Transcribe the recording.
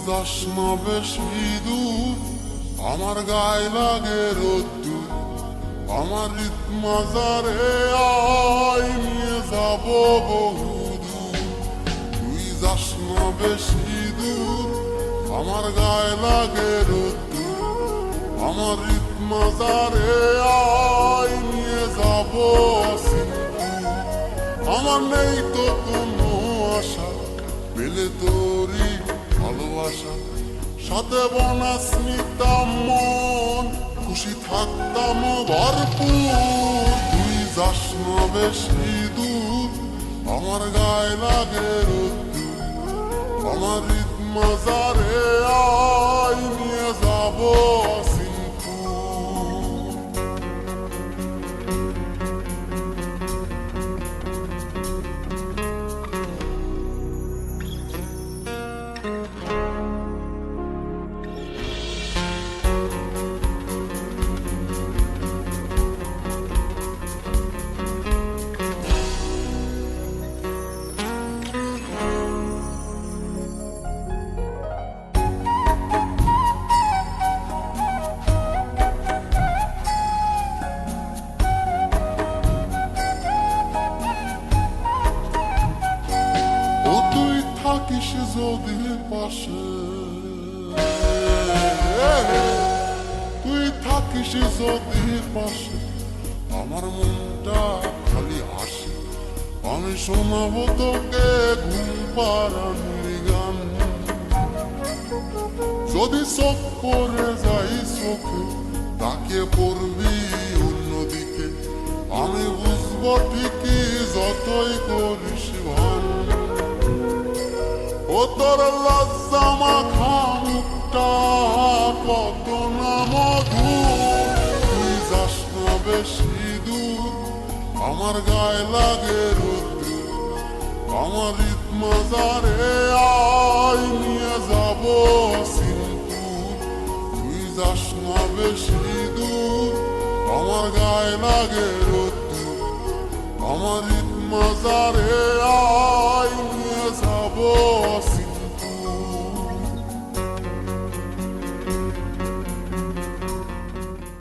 যাস না বেশি দূর, আমার গায়ে লাগে রোদ্দুর, আমার রীত মাজারে আয় নিয়ে যাব বহুদূর। তুই যাস না বেশি দূর, আমার গায়ে লাগে রোদ্দুর, আমার রীত মাজারে আয় নিয়ে যাব সিন্ধুর। আমার নেই তো কোনো আশা, পেলে তোরই ভালোবাসা, সাথে বনাস নিতাম মন, খুশি থাকতাম ভরপুর। তুই যাস না বেশি দূর, আমার গায়ে লাগে রোদ্দুর, আমার রীত মাজারে আয় নিয়ে যাব সিন্ধুর। থাকিস যদি পাশে, তুই থাকিস যদি পাশে, আমার মনটা খালি হাসে। আমি শোনাবো তোকে ঘুম পাড়ানোর গান, যদি চোখ পড়ে যাই চোখে তাকে পড়বি অন্যদিকে। আমি বুঝবো ঠিকই যতই করিস ভান, ও তোর লজ্জা মাখা মুখটা কত না মধুর। তুই যাস না বেশি দূর, আমার গায়ে লাগে রোদ্দুর, আমার রীত মাজারে আয় নিয়ে যাব সিন্ধুর। তুই যাস না বেশি দূর, আমার গায়ে লাগে রোদ্দুর, আমার রীত মাজারে